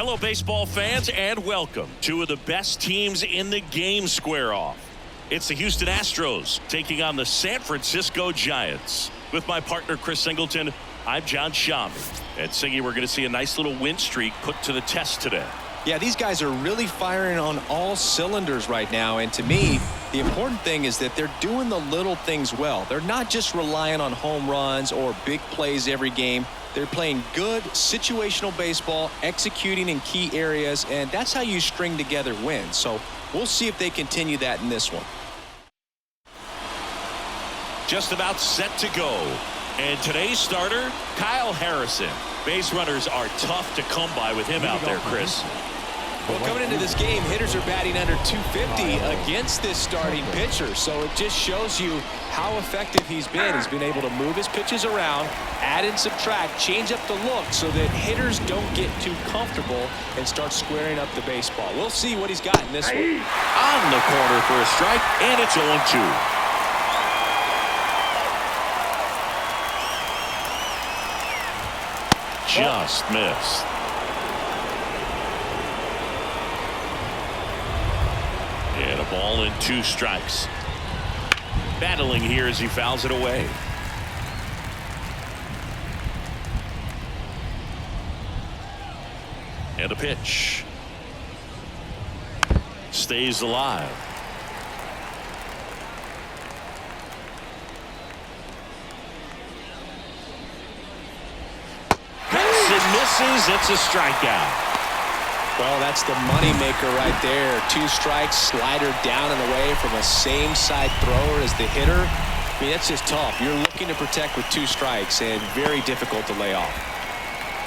Hello, baseball fans, and welcome. Two of the best teams in the game square off. It's the Houston Astros taking on the San Francisco Giants. With my partner, Chris Singleton, I'm John Shammy. And Singy, we're going to see a nice little win streak put to the test today. Yeah, these guys are really firing on all cylinders right now. And to me, the important thing is that they're doing the little things well. They're not just relying on home runs or big plays every game. They're playing good situational baseball, executing in key areas, and that's how you string together wins. So we'll see if they continue that in this one. Just about set to go. And today's starter, Kyle Harrison. Base runners are tough to come by with him out there, Chris. Well, coming into this game, hitters are batting under 250 against this starting pitcher. So it just shows you how effective he's been. He's been able to move his pitches around, add and subtract, change up the look so that hitters don't get too comfortable and start squaring up the baseball. We'll see what he's got in this one. On the corner for a strike, and it's 0-2. Just missed. And a ball and 2 strikes. Battling here as he fouls it away. And a pitch. Stays alive. Misses. It's a strikeout. Well, that's the money maker right there. 2 strikes, slider down and away from a same side thrower as the hitter. I mean, that's just tough. You're looking to protect with 2 strikes and very difficult to lay off.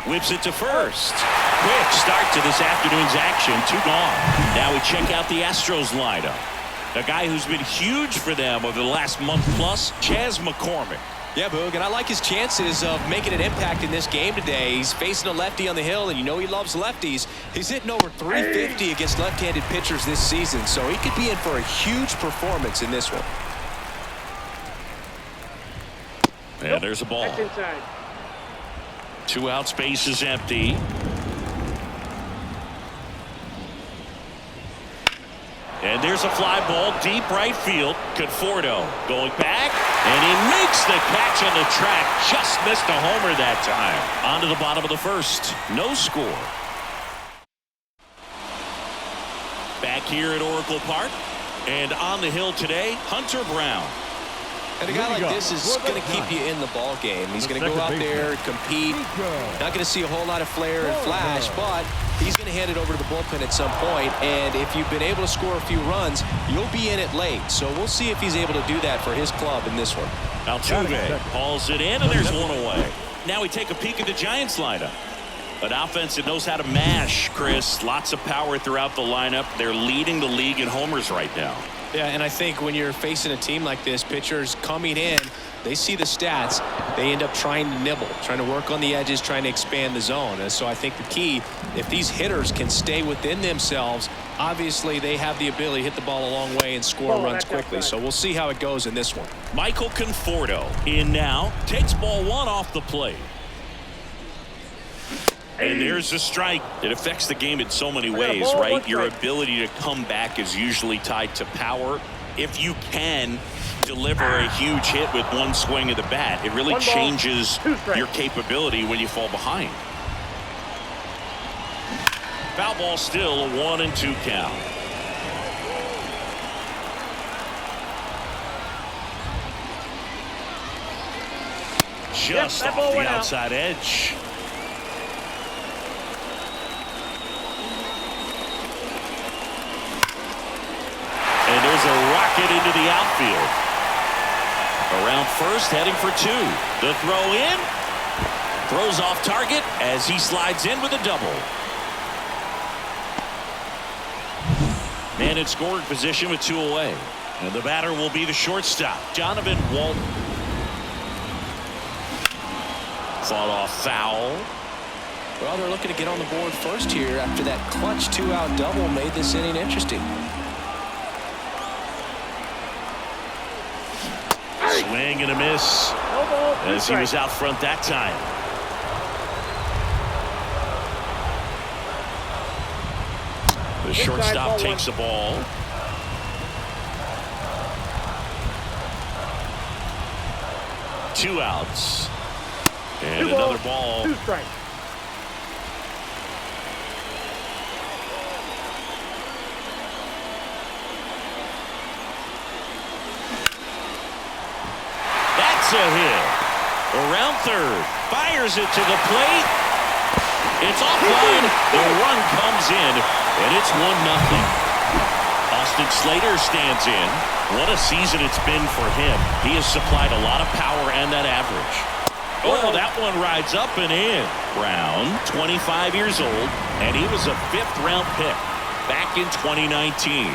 Whips it to first. Quick start to this afternoon's action. 2 gone. Now we check out the Astros lineup. A guy who's been huge for them over the last month plus, Chas McCormick. Yeah, Boog, and I like his chances of making an impact in this game today. He's facing a lefty on the hill, and you know he loves lefties. He's hitting over 350 against left-handed pitchers this season, so he could be in for a huge performance in this one. And there's a ball. 2 outs, base is empty. And there's a fly ball deep right field. Conforto going back, and he makes the catch on the track. Just missed a homer that time. On to the bottom of the first. No score. Back here at Oracle Park. And on the hill today, Hunter Brown. And a guy like this is going to keep you in the ball game. He's going to go out there, compete. Not going to see a whole lot of flair and flash, but he's going to hand it over to the bullpen at some point. And if you've been able to score a few runs, you'll be in it late. So we'll see if he's able to do that for his club in this one. Altuve hauls it in, and there's 1 away. Now we take a peek at the Giants lineup. An offense that knows how to mash, Chris. Lots of power throughout the lineup. They're leading the league in homers right now. Yeah, and I think when you're facing a team like this, pitchers coming in, they see the stats, they end up trying to nibble, trying to work on the edges, trying to expand the zone. And so I think the key, if these hitters can stay within themselves, obviously they have the ability to hit the ball a long way and score runs quickly. So we'll see how it goes in this one. Michael Conforto in now, takes ball 1 off the plate. And there's a strike. It affects the game in so many ways, right? Your ability to come back is usually tied to power. If you can deliver a huge hit with 1 swing of the bat, it really changes your capability when you fall behind. Foul ball still, a 1-2 count. Just off the outside edge. And there's a rocket into the outfield. Around first, heading for 2. The throw in. Throws off target as he slides in with a double. Man in scoring position with 2 away. And the batter will be the shortstop, Donovan Walton. Fought off foul. Well, they're looking to get on the board first here after that clutch 2-out double made this inning interesting. Swing and a miss as he was out front that time. The shortstop takes the ball. Two outs. And another ball. 2 strikes. That's a hit. Around third. Fires it to the plate. It's offline. The run comes in, and it's 1-0. Austin Slater stands in. What a season it's been for him. He has supplied a lot of power and that average. Oh, that one rides up and in. Brown, 25 years old, and he was a 5th-round pick back in 2019.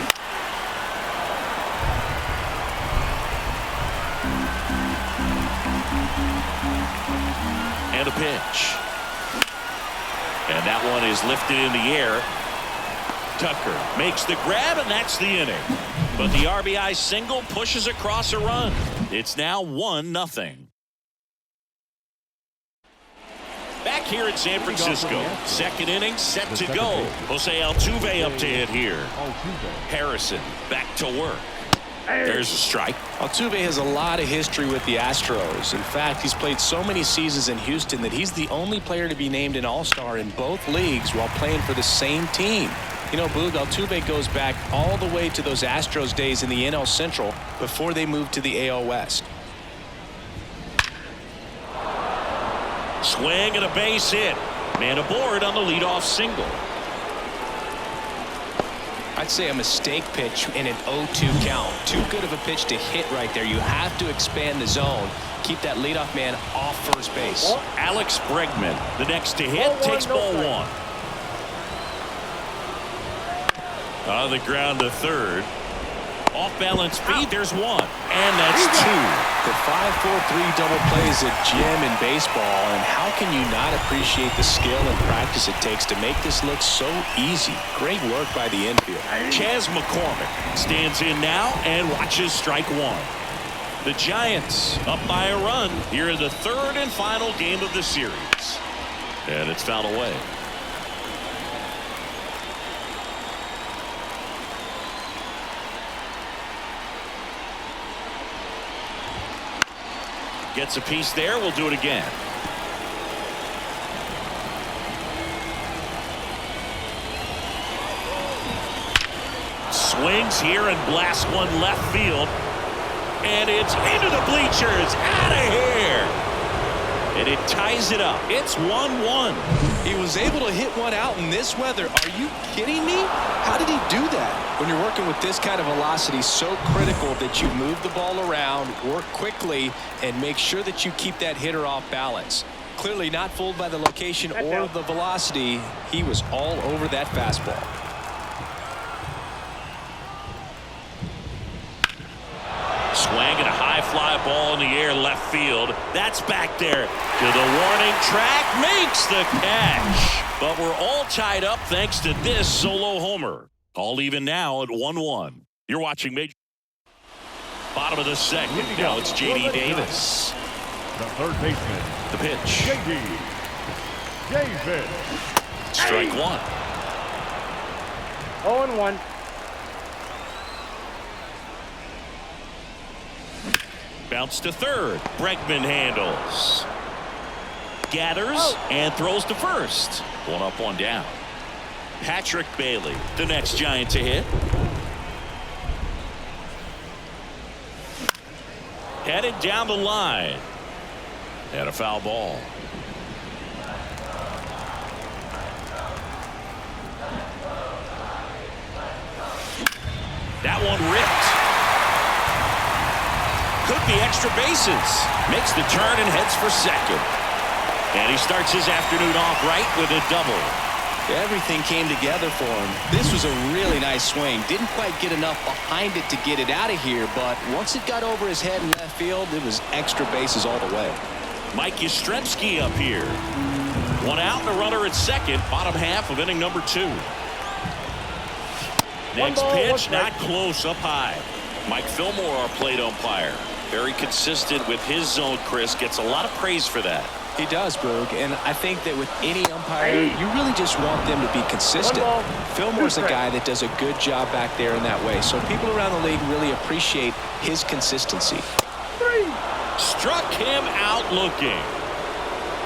And a pitch. And that one is lifted in the air. Tucker makes the grab, and that's the inning. But the RBI single pushes across a run. It's now 1-0. Back here in San Francisco. Second inning set to go. Jose Altuve up to hit here. Harrison back to work. There's a strike. Altuve has a lot of history with the Astros. In fact, he's played so many seasons in Houston that he's the only player to be named an All-Star in both leagues while playing for the same team. You know, Boog, Altuve goes back all the way to those Astros days in the NL Central before they moved to the AL West. Swing and a base hit. Man aboard on the leadoff single. I'd say a mistake pitch in an 0-2 count. Too good of a pitch to hit right there. You have to expand the zone. Keep that leadoff man off first base. Alex Bregman, the next to hit, takes ball 1. On the ground to third. Off balance feed, there's 1. And that's 2. The 5-4-3 double play is a gem in baseball, and how can you not appreciate the skill and practice it takes to make this look so easy? Great work by the infield. Chas McCormick stands in now and watches strike 1. The Giants up by a run here in the 3rd and final game of the series. And it's fouled away. Gets a piece there. We'll do it again. Swings here and blasts one left field. And it's into the bleachers. Out of here. And it ties it up. It's 1-1. He was able to hit one out in this weather. Are you kidding me? How did he do that? When you're working with this kind of velocity, so critical that you move the ball around, work quickly, and make sure that you keep that hitter off balance. Clearly not fooled by the location or the velocity. He was all over that fastball. Swang and a high fly ball in the air left field. That's back there to the warning track. Makes the catch. But we're all tied up thanks to this solo homer. All even now at 1-1. You're watching Major. Bottom of the second. Now it's J.D. Davis. The third baseman. The pitch. J.D. Davis. Strike 1. 0-1. Bounce to third. Bregman handles. Gathers and throws to first. 1 up, 1 down. Patrick Bailey, the next Giant to hit. Headed down the line. And a foul ball. That one ripped. Could be extra bases. Makes the turn and heads for second. And he starts his afternoon off right with a double. Everything came together for him. This was a really nice swing. Didn't quite get enough behind it to get it out of here, but once it got over his head in left field, it was extra bases all the way. Mike Yastrzemski up here. 1 out and a runner at second. Bottom half of inning number 2. Next pitch, not close, up high. Mike Fillmore, our plate umpire. Very consistent with his zone, Chris. Gets a lot of praise for that. He does, Boog, and I think that with any umpire, you really just want them to be consistent. Fillmore's a guy that does a good job back there in that way, so people around the league really appreciate his consistency. Struck him out looking.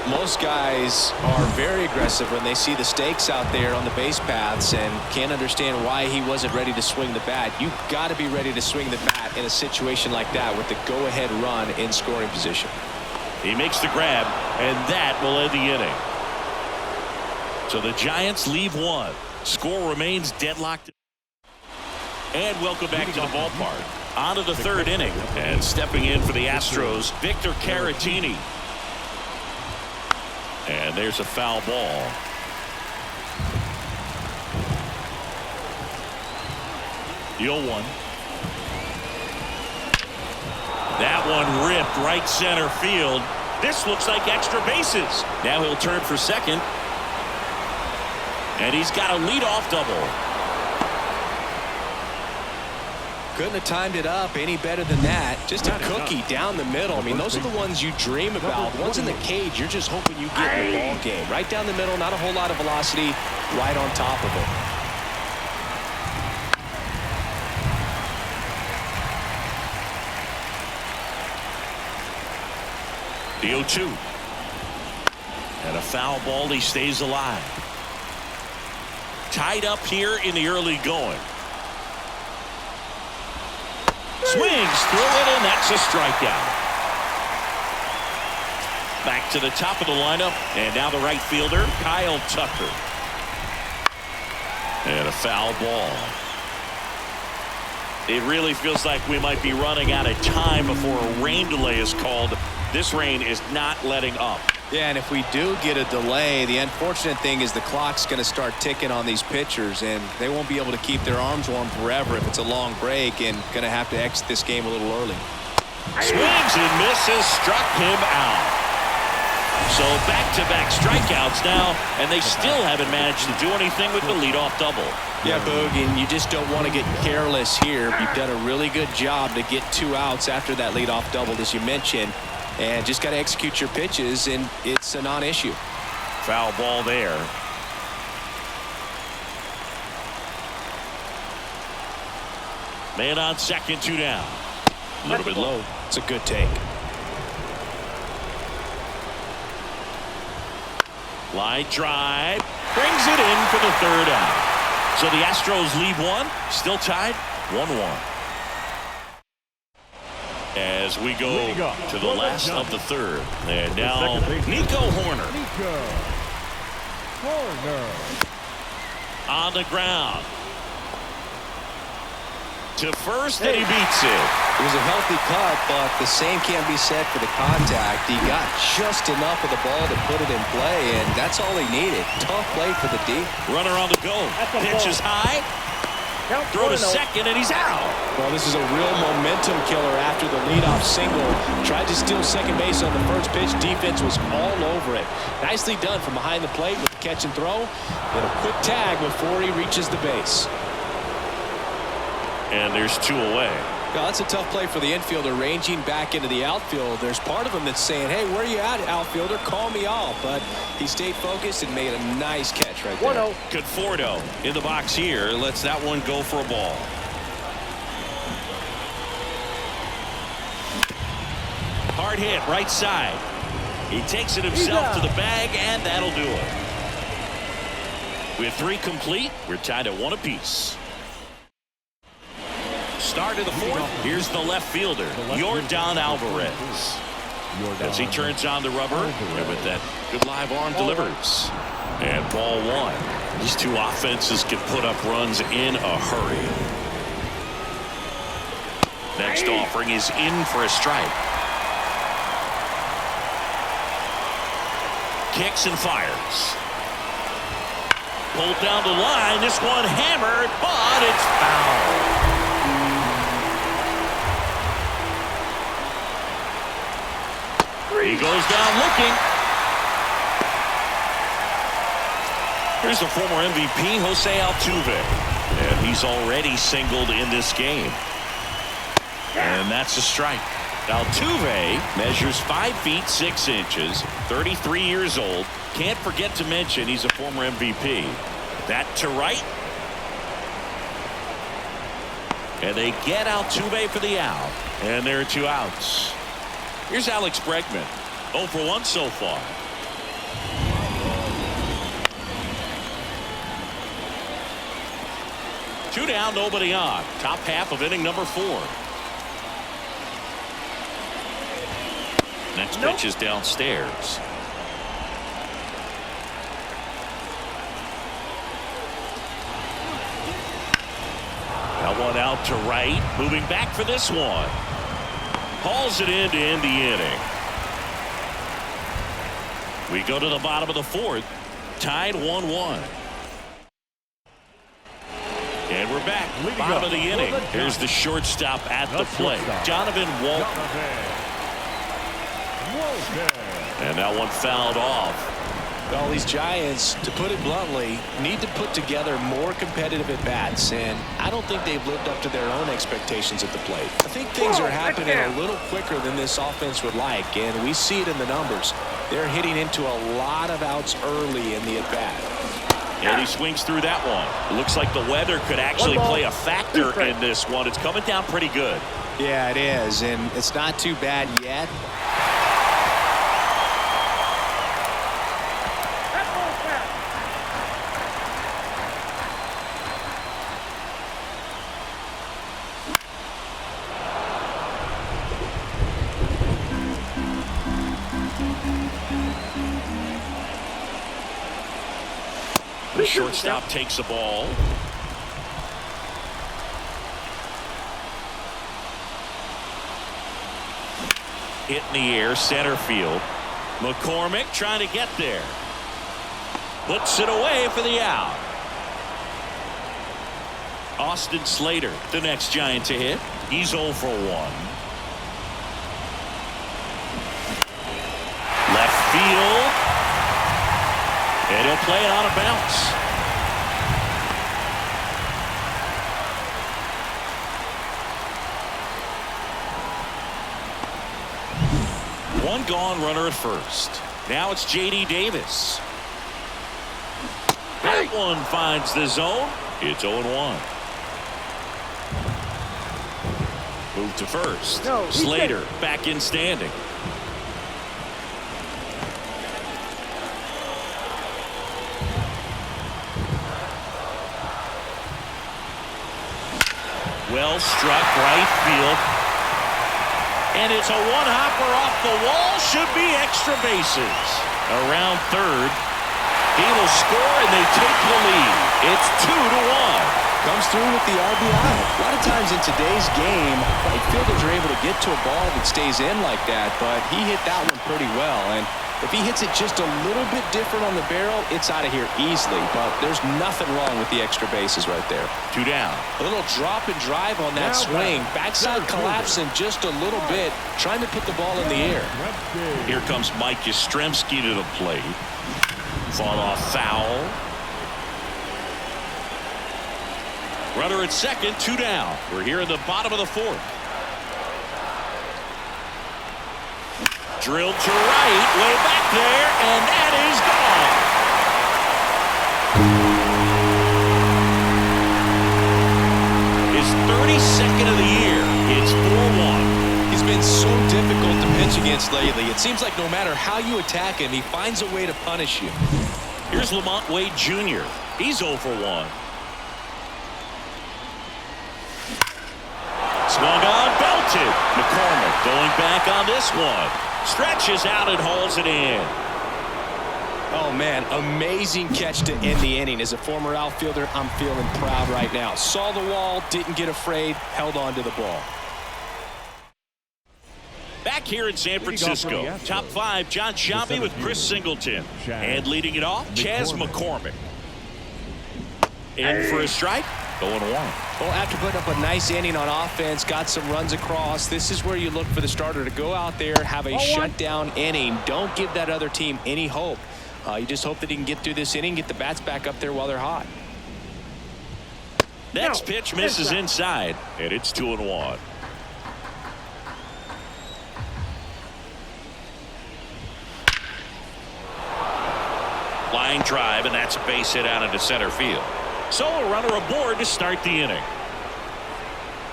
Most guys are very aggressive when they see the stakes out there on the base paths and can't understand why he wasn't ready to swing the bat. You've got to be ready to swing the bat in a situation like that with the go-ahead run in scoring position. He makes the grab, and that will end the inning. So the Giants leave one. Score remains deadlocked. And welcome back to the ballpark. On to the third inning. And stepping in for the Astros, Victor Caratini. And there's a foul ball. The 0-1. That one ripped right center field. This looks like extra bases. Now he'll turn for second. And he's got a leadoff double. Couldn't have timed it up any better than that. Just a cookie down the middle. I mean, those are the ones you dream about. Ones in the cage, you're just hoping you get in the ball game. Right down the middle, not a whole lot of velocity, right on top of it. The 0-2. And a foul ball. He stays alive. Tied up here in the early going. Swings through it, and that's a strikeout. Back to the top of the lineup, and now the right fielder, Kyle Tucker. And a foul ball. It really feels like we might be running out of time before a rain delay is called. This rain is not letting up. Yeah, and if we do get a delay, the unfortunate thing is the clock's going to start ticking on these pitchers, and they won't be able to keep their arms warm forever if it's a long break, and going to have to exit this game a little early. Swings and misses, struck him out. So back-to-back strikeouts now, and they still haven't managed to do anything with the leadoff double. Yeah, Boog, and you just don't want to get careless here. You've done a really good job to get 2 outs after that leadoff double, as you mentioned. And just got to execute your pitches, and it's a non-issue. Foul ball there. Man on second, 2 down. A little bit low. It's a good take. Line drive. Brings it in for the 3rd out. So the Astros leave one. Still tied 1-1. As we go to the last of the 3rd. And now Nico Hoerner. On the ground. To first, and he beats it. It was a healthy cut, but the same can't be said for the contact. He got just enough of the ball to put it in play, and that's all he needed. Tough play for the D. Runner on the go. Pitch is high. Throw to second, and he's out. Well, this is a real momentum killer after the leadoff single. Tried to steal second base on the first pitch. Defense was all over it. Nicely done from behind the plate with the catch and throw. And a quick tag before he reaches the base. And there's 2 away. Now, that's a tough play for the infielder ranging back into the outfield. There's part of him that's saying, hey, where are you at, outfielder? Call me off. But he stayed focused and made a nice catch right there. 1-0. Conforto in the box here. Lets that one go for a ball. Hard hit right side. He takes it himself to the bag, and that'll do it. With 3 complete, we're tied at 1 apiece. Start of the 4th. Here's the left fielder, Yordan Alvarez. As he turns on the rubber, and with that good live arm delivers. And ball 1. These 2 offenses can put up runs in a hurry. Next offering is in for a strike. Kicks and fires. Pulled down the line. This one hammered, but it's foul. He goes down looking. Here's the former MVP, Jose Altuve. And he's already singled in this game. And that's a strike. Altuve measures 5 feet 6 inches, 33 years old. Can't forget to mention he's a former MVP. That to right. And they get Altuve for the out. And there are 2 outs. Here's Alex Bregman. 0 for 1 so far. Two down, nobody on. Top half of inning number 4. Next pitch is downstairs. That one out to right. Moving back for this one. Hauls it in to end the inning. We go to the bottom of the 4th. Tied 1-1. And we're back. Bottom of the inning. Here's the shortstop at the plate. Jonathan Walker. And that one fouled off. Well, these Giants, to put it bluntly, need to put together more competitive at-bats, and I don't think they've lived up to their own expectations at the plate. I think things are happening a little quicker than this offense would like, and we see it in the numbers. They're hitting into a lot of outs early in the at-bat. And he swings through that one. It looks like the weather could actually play a factor in this one. It's coming down pretty good. Yeah, it is, and it's not too bad yet. The shortstop takes the ball. Hit in the air, center field. McCormick trying to get there. Puts it away for the out. Austin Slater, the next Giant to hit. He's 0 for 1. Left field. And he'll play it out of bounds. One gone, runner at first. Now it's J.D. Davis. That one finds the zone. It's 0-1. Move to first. Slater back in standing. Well struck right field. And it's a one-hopper off the wall. Should be extra bases. Around third. He will score and they take the lead. It's 2-1. Comes through with the RBI. A lot of times in today's game, right fielders are able to get to a ball that stays in like that, but he hit that one pretty well. And if he hits it just a little bit different on the barrel, it's out of here easily. But there's nothing wrong with the extra bases right there. 2 down. A little drop and drive on that swing. Backside collapsing just a little bit, trying to put the ball in the air. Here comes Mike Yastrzemski to the plate. Fall off foul. Runner at second, 2 down. We're here in the bottom of the 4th. Drilled to right, way back there, and that is gone. His 32nd of the year. It's 4-1. He's been so difficult to pitch against lately. It seems like no matter how you attack him, he finds a way to punish you. Here's Lamont Wade Jr. He's 0 for 1. Swung on, belted. McCormick going back on this one. Stretches out and hauls it in. Oh, man, amazing catch to end the inning. As a former outfielder, I'm feeling proud right now. Saw the wall, didn't get afraid, held on to the ball. Back here in San Francisco, top 5, John Sciambi with Chris Singleton. And leading it off, Chas McCormick. In for a strike, going 1. Well, after putting up a nice inning on offense, got some runs across, this is where you look for the starter to go out there, have a shutdown inning. Don't give that other team any hope. You just hope that he can get through this inning, get the bats back up there while they're hot. Next pitch misses inside, and it's 2-1. line drive, and that's a base hit out into center field. So a runner aboard to start the inning.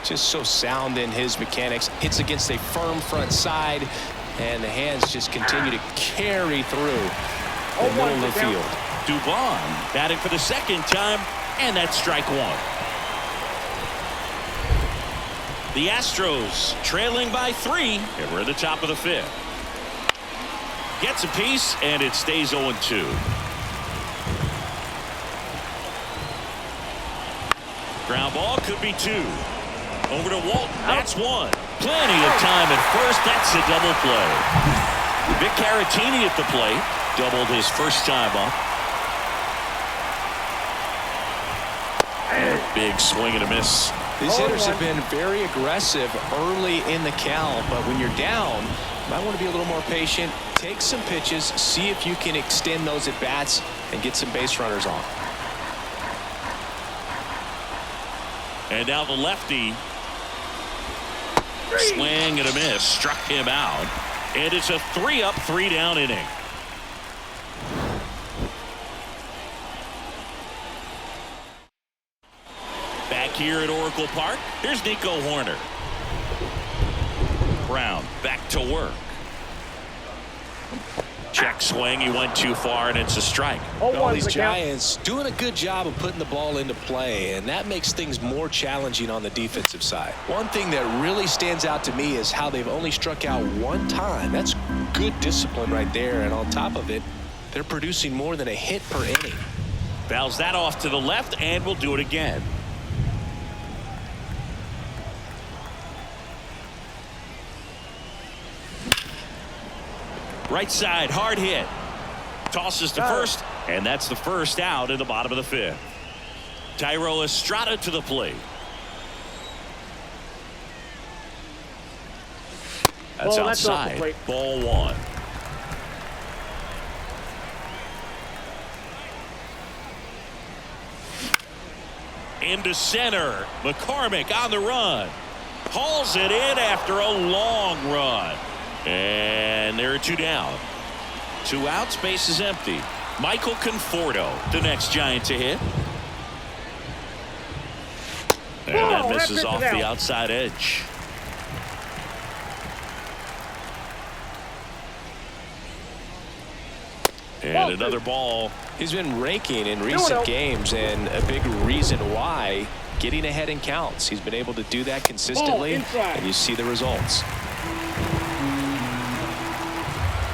Just so sound in his mechanics. Hits against a firm front side, and the hands just continue to carry through the middle of the field. Dubon batting for the second time, and that's strike one. The Astros trailing by 3, and we're at the top of the 5th. Gets a piece, and it stays 0-2. Ground ball could be 2. Over to Walton. That's 1. Plenty of time at first. That's a double play. Vic Caratini at the plate. Doubled his first time up. Big swing and a miss. These hitters have been very aggressive early in the count, but when you're down, you might want to be a little more patient. Take some pitches, see if you can extend those at bats and get some base runners on. And now the lefty. Swing and a miss. Struck him out. And it's a 3-up, 3-down inning. Back here at Oracle Park, here's Nico Horner. Brown back to work. Check swing. He went too far, and it's a strike. Well, these Giants doing a good job of putting the ball into play, and that makes things more challenging on the defensive side. One thing that really stands out to me is how they've only struck out 1 time. That's good discipline right there, and on top of it, they're producing more than a hit per inning. Fouls that off to the left, and we'll do it again. Right side, hard hit. Tosses to first, and that's the first out in the bottom of the 5th. Thairo Estrada to the plate. That's outside. Ball 1. Into center. McCormick on the run. Hauls it in after a long run. And there are 2 down. 2 outs, base is empty. Michael Conforto, the next Giant to hit. And that misses off the outside edge. And another ball. He's been raking in recent games, and a big reason why, getting ahead in counts. He's been able to do that consistently, and you see the results.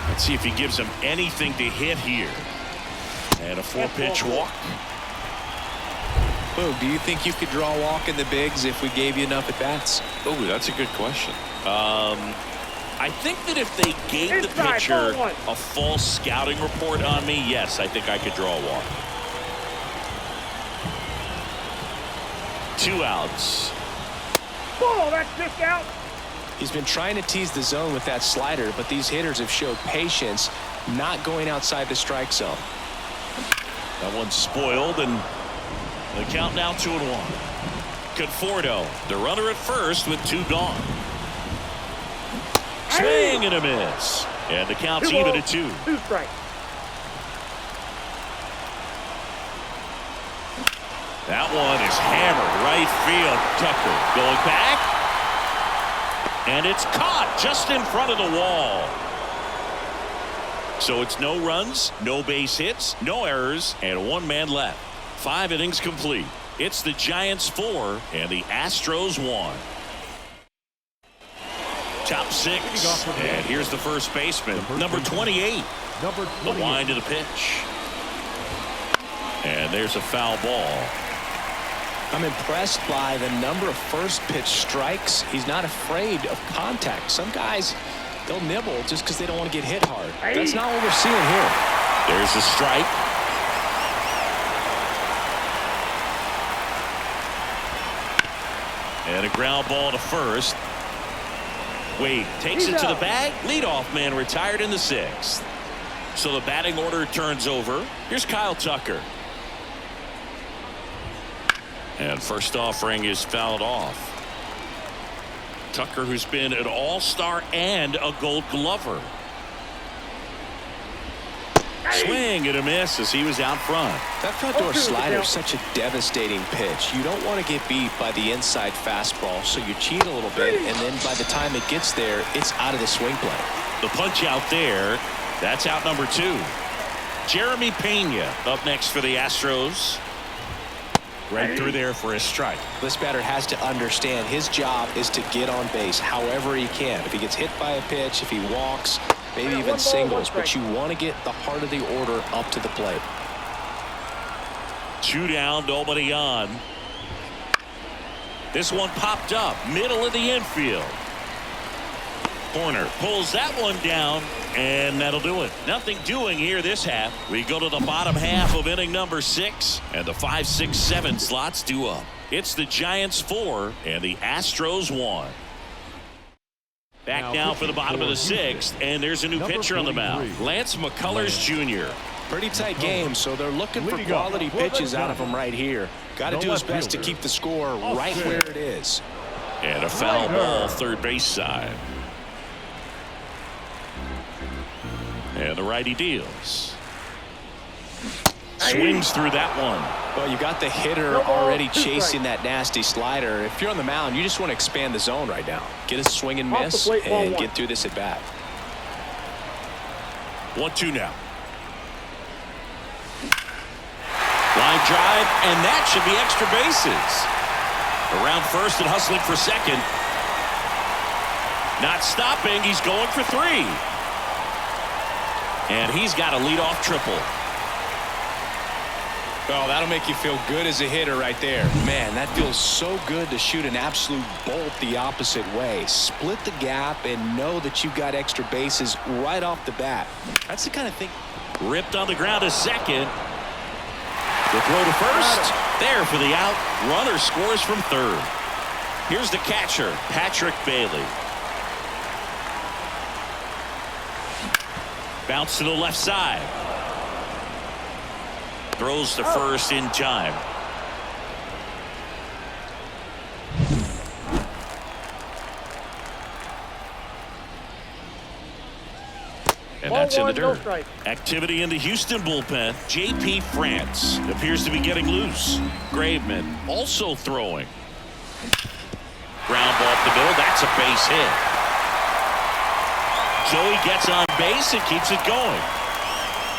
Let's see if he gives him anything to hit here. And a 4-pitch walk. Boo, do you think you could draw a walk in the bigs if we gave you enough at bats? Oh, that's a good question. I think that if they gave the pitcher a false scouting report on me, yes, I think I could draw a walk. 2 outs. Ball, that's just out. He's been trying to tease the zone with that slider, but these hitters have showed patience, not going outside the strike zone. That one's spoiled, and the count now 2-1. Conforto, the runner at first with 2 gone. Swing and a miss. And the count's even at 2. 2 strikes. That one is hammered right field. Tucker going back. And it's caught just in front of the wall. So it's no runs, no base hits, no errors, and 1 man left. 5 innings complete. It's the Giants 4 and the Astros 1. Top 6. And here's the first baseman, number 28. The wind of the pitch. And there's a foul ball. I'm impressed by the number of first pitch strikes. He's not afraid of contact. Some guys, they'll nibble just because they don't want to get hit hard. That's not what we're seeing here. There's a strike. And a ground ball to first. Wade takes it to the bag. Leadoff man retired in the 6th. So the batting order turns over. Here's Kyle Tucker. And first offering is fouled off. Tucker, who's been an all-star and a Gold Glover. Swing and a miss as he was out front. That front door slider is such a devastating pitch. You don't want to get beat by the inside fastball, so you cheat a little bit, and then by the time it gets there, it's out of the swing play. The punch out there. That's out number 2. Jeremy Pena up next for the Astros. Right through there for a strike. This batter has to understand his job is to get on base however he can. If he gets hit by a pitch, if he walks, maybe even singles, but you want to get the heart of the order up to the plate. 2 down, nobody on. This one popped up, middle of the infield. Corner pulls that one down, and that'll do it. Nothing doing here this half. We go to the bottom half of inning number 6, and the 5, 6, 7 slots due up. It's the Giants 4 and the Astros 1. Back now for the bottom of the 6th, and there's a new pitcher on the mound. Lance McCullers Jr. Pretty tight game, so they're looking for quality pitches out of him right here. Got to do his best to keep the score right where it is. And a foul ball third base side. And the righty deals. Swings through that one. Well, you got the hitter already chasing that nasty slider. If you're on the mound, you just want to expand the zone right now. Get a swing and miss and get through this at bat. 1-2 now. Line drive, and that should be extra bases. Around first and hustling for second. Not stopping. He's going for 3. And he's got a leadoff triple. Oh, that'll make you feel good as a hitter right there. Man, that feels so good to shoot an absolute bolt the opposite way. Split the gap and know that you've got extra bases right off the bat. That's the kind of thing. Ripped on the ground to second. The throw to first. There for the out. Runner scores from third. Here's the catcher, Patrick Bailey. Bounce to the left side. Throws to first in time. And that's in the dirt. Activity in the Houston bullpen. J.P. France appears to be getting loose. Graveman also throwing. Ground ball up the middle. That's a base hit. Joey gets on base and keeps it going.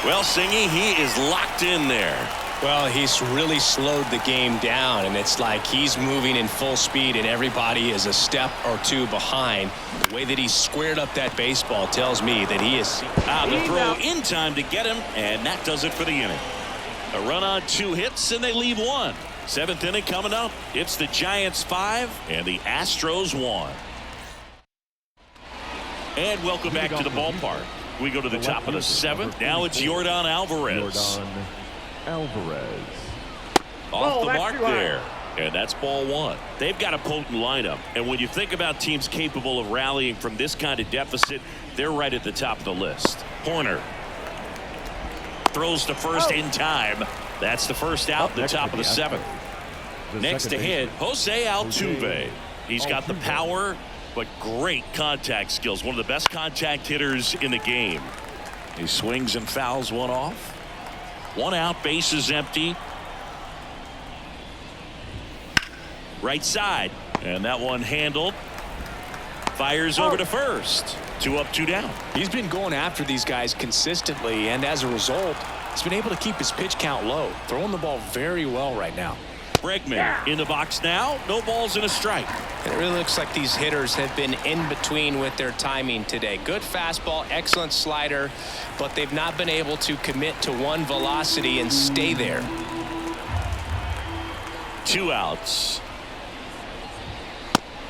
Well, Singy, he is locked in there. Well, he's really slowed the game down, and it's like he's moving in full speed, and everybody is a step or 2 behind. The way that he squared up that baseball tells me that he is. The throw in time to get him, and that does it for the inning. A run on 2 hits, and they leave 1. 7th inning coming up. It's the Giants 5 and the Astros 1. And welcome back to the ballpark. We go to the top of the 7th. Now it's Yordan Alvarez. Off the mark there. And that's ball 1. They've got a potent lineup. And when you think about teams capable of rallying from this kind of deficit, they're right at the top of the list. Horner throws to first in time. That's the first out, the top of the 7th. Next to hit, Jose Altuve. He's got the power, but great contact skills. One of the best contact hitters in the game. He swings and fouls one off. 1 out, base is empty. Right side, and that one handled. Fires over to first. 2 up, 2 down. He's been going after these guys consistently, and as a result, he's been able to keep his pitch count low. Throwing the ball very well right now. Bregman in the box now. No balls and a strike. And it really looks like these hitters have been in between with their timing today. Good fastball, excellent slider, but they've not been able to commit to one velocity and stay there. 2 outs.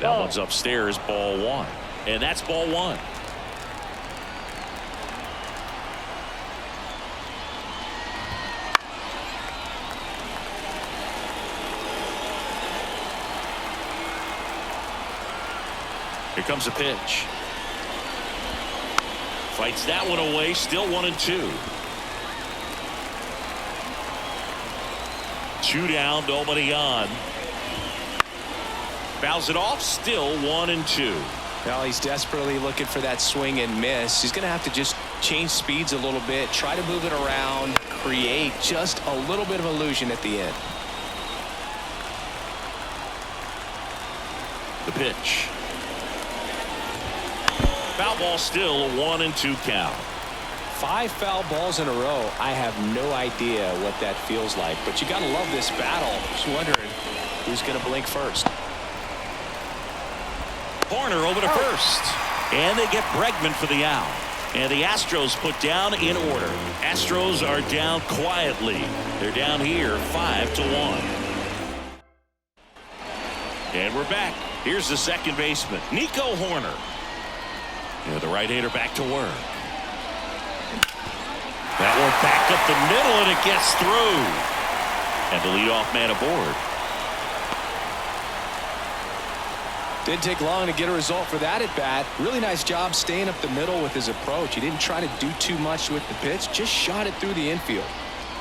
That one's upstairs, ball 1. And that's ball 1. Here comes a pitch. Fights that one away. Still 1-2. 2 down, nobody on. Fouls it off. Still 1-2. Well, he's desperately looking for that swing and miss. He's going to have to just change speeds a little bit, try to move it around, create just a little bit of illusion at the end. The pitch. Foul ball, still a 1-2 count. 5 foul balls in a row. I have no idea what that feels like, but you got to love this battle. Just wondering who's going to blink first. Corner over to first, and they get Bregman for the out. And the Astros put down in order. Astros are down quietly. They're down here 5-1. And we're back. Here's the second baseman, Nico Horner. And the right-hander back to work. That one back up the middle, and it gets through. And the leadoff man aboard. Didn't take long to get a result for that at bat. Really nice job staying up the middle with his approach. He didn't try to do too much with the pitch, just shot it through the infield.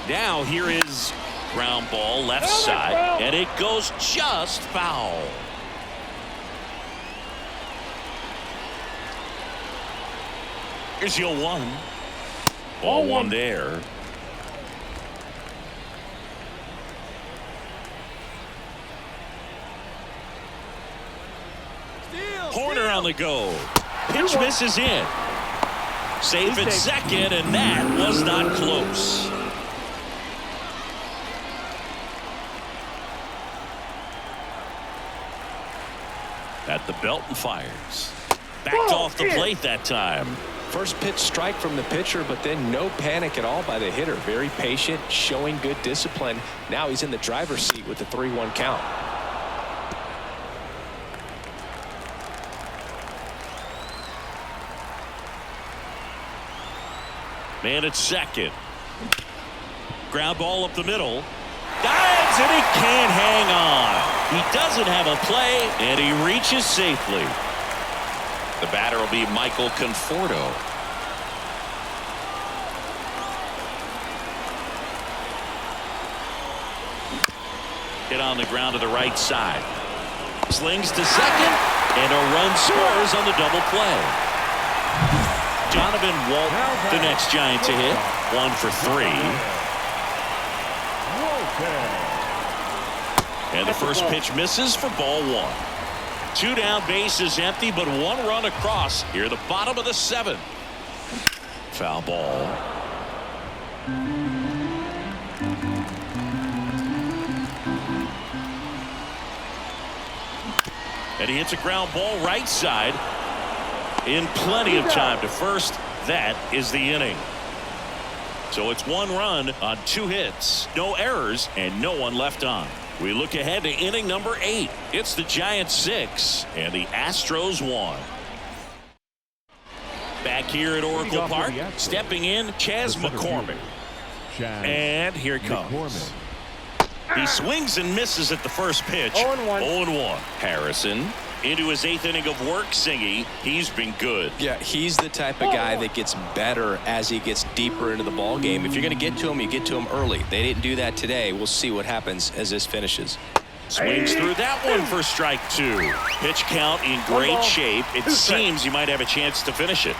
Now here is ground ball left side, and it goes just foul. Here's your 1. Ball 1 there. Horner on the go. Pitch misses in. Safe at second, and that was not close. At the belt and fires. Backed off the plate that time. First pitch strike from the pitcher, but then no panic at all by the hitter. Very patient, showing good discipline. Now he's in the driver's seat with the 3-1 count. Man at second. Ground ball up the middle. Dives, and he can't hang on. He doesn't have a play, and he reaches safely. The batter will be Michael Conforto. Hit on the ground to the right side. Slings to second, and a run scores on the double play. Donovan Walton, the next Giant to hit. 1 for 3. And the first pitch misses for ball 1. 2 down, bases empty, but 1 run across here, the bottom of the 7th. Foul ball. And he hits a ground ball right side. In plenty of time to first. That is the inning. So it's 1 run on 2 hits, no errors, and no one left on. We look ahead to inning number 8. It's the Giants 6 and the Astros 1. Back here at Oracle Park, stepping in, Chas McCormick. And here it comes. He swings and misses at the first pitch. 0-1. Harrison into his 8th inning of work. Singy, he's been good. Yeah, he's the type of guy that gets better as he gets deeper into the ball game. If you're going to get to him, you get to him early. They didn't do that today. We'll see what happens as this finishes. Swings through that one for strike 2. Pitch count in great shape. It seems he might have a chance to finish it.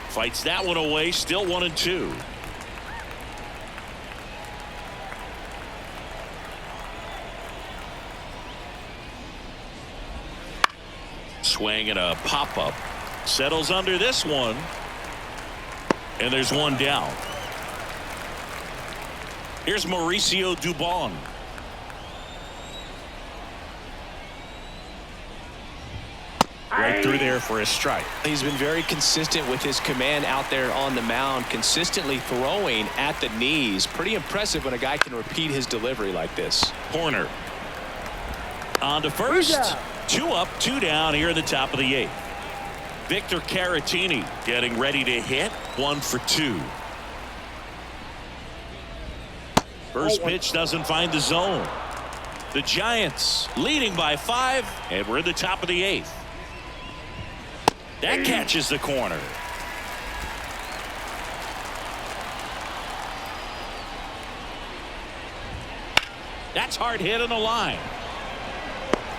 Fights that one away. Still 1-2. Swing and a pop-up. Settles under this one. And there's 1 down. Here's Mauricio Dubon. Right through there for a strike. He's been very consistent with his command out there on the mound, consistently throwing at the knees. Pretty impressive when a guy can repeat his delivery like this. Horner on to first. 2 up, 2 down here in the top of the 8th. Victor Caratini getting ready to hit. 1 for 2. First pitch doesn't find the zone. The Giants leading by 5, and we're in the top of the 8th. That catches the corner. That's hard hit on the line.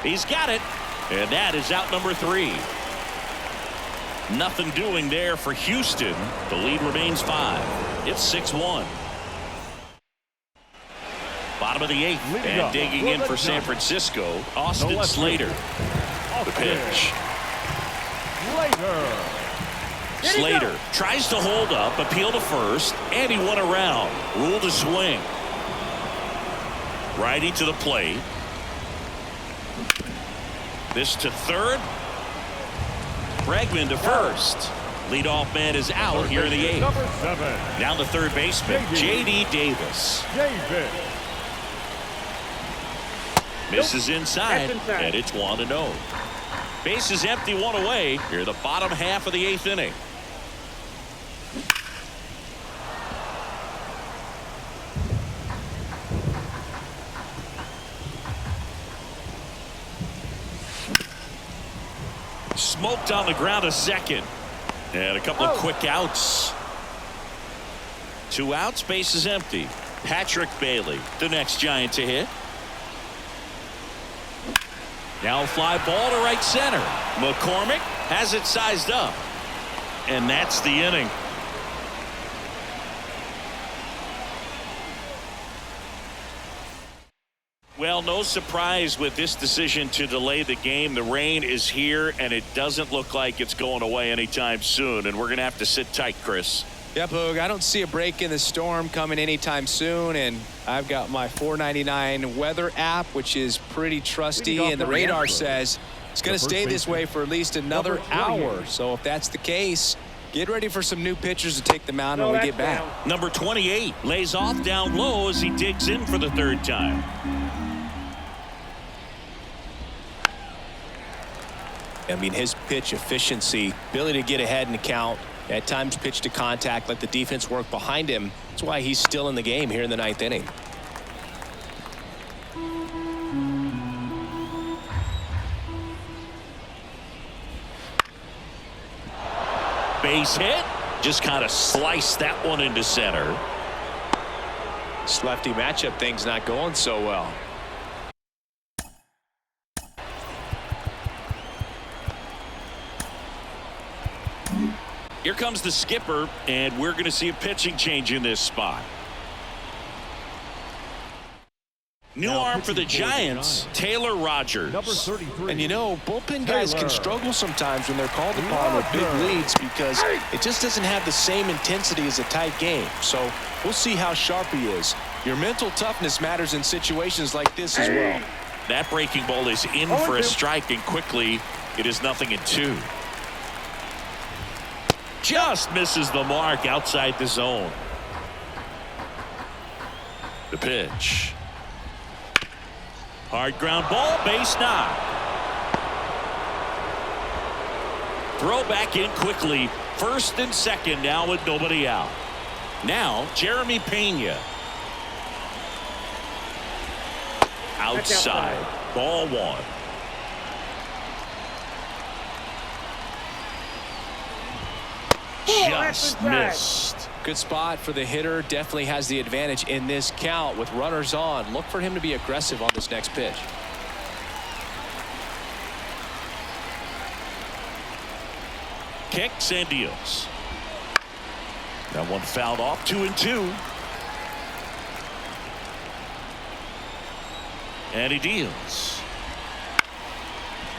He's got it, and that is out number 3. Nothing doing there for Houston. The lead remains 5. It's 6-1. Bottom of the 8th, and digging in for San Francisco, Austin Slater. The pitch. Slater tries to hold up, appeal to first, and he went around. Ruled to swing. Righty to the plate. This to third. Bregman to first. Leadoff man is out here in the 8th. Number 7. Down to third baseman, J.D. Davis. Misses inside, and it's 1-0. Base is empty, 1 away. Here the bottom half of the 8th inning. Smoked on the ground, a second. And a couple of quick outs. 2 outs, base is empty. Patrick Bailey, the next Giant to hit. Now a fly ball to right center. McCormick has it sized up. And that's the inning. Well, no surprise with this decision to delay the game. The rain is here, and it doesn't look like it's going away anytime soon. And we're going to have to sit tight, Chris. Yep, Hoog, I don't see a break in the storm coming anytime soon, and I've got my $4.99 weather app, which is pretty trusty, and the radar says it's going to stay this way for at least another hour. So if that's the case, get ready for some new pitchers to take the mound when we get back. Number 28 lays off down low as he digs in for the 3rd time. I mean, his pitch efficiency, ability to get ahead in the count, at times pitch to contact, let the defense work behind him. That's why he's still in the game here in the 9th inning. Base hit. Just kind of sliced that one into center. This lefty matchup thing's not going so well. Here comes the skipper, and we're going to see a pitching change in this spot. New arm for the Giants, Taylor Rogers. Number 33. And you know, bullpen guys can struggle sometimes when they're called upon with big leads because it just doesn't have the same intensity as a tight game. So we'll see how sharp he is. Your mental toughness matters in situations like this as well. That breaking ball is in for a strike, and quickly it is 0-2. Just misses the mark outside the zone. The pitch. Hard ground ball, base knock. Throw back in quickly. First and second now with nobody out. Now Jeremy Pena. Outside. Ball 1. Just missed. Good spot for the hitter. Definitely has the advantage in this count with runners on. Look for him to be aggressive on this next pitch. Kicks and deals. That one fouled off. 2-2. And he deals.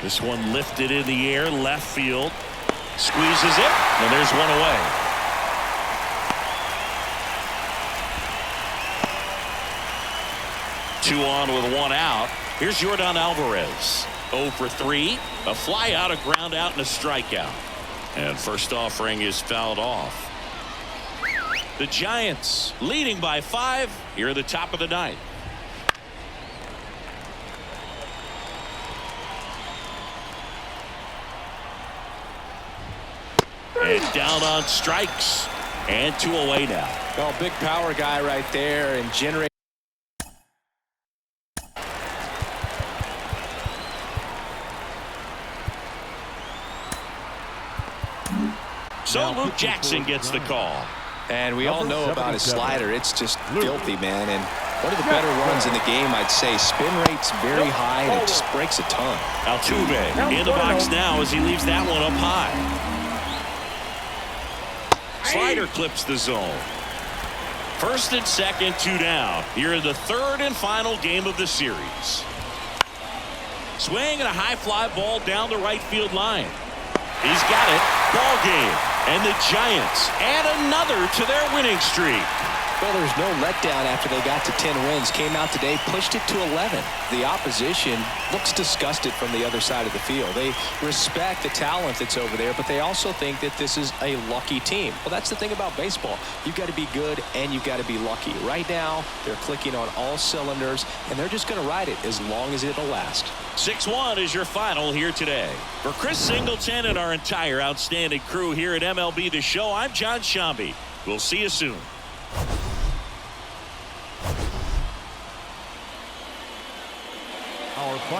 This one lifted in the air, left field. Squeezes it, and there's one away. Two on with one out. Here's Yordan Alvarez. 0 for 3. A fly out, a ground out, and a strikeout. And first offering is fouled off. The Giants leading by 5 here at the top of the 9th. And down on strikes. And 2 away now. Oh, big power guy right there and generate. So Luke Jackson gets the call. And we all know about his slider. It's just filthy, man. And one of the better ones in the game, I'd say. Spin rate's very high, and it just breaks a ton. Altuve in the box now as he leaves that one up high. Slider clips the zone. First and second, 2 down. Here in the third and final game of the series. Swing and a high fly ball down the right field line. He's got it. Ball game. And the Giants add another to their winning streak. Well, there's no letdown after they got to 10 wins. Came out today, pushed it to 11. The opposition looks disgusted from the other side of the field. They respect the talent that's over there, but they also think that this is a lucky team. Well, that's the thing about baseball. You've got to be good and you've got to be lucky. Right now, they're clicking on all cylinders, and they're just going to ride it as long as it'll last. 6-1 is your final here today. For Chris Singleton and our entire outstanding crew here at MLB The Show, I'm John Shambi. We'll see you soon. Our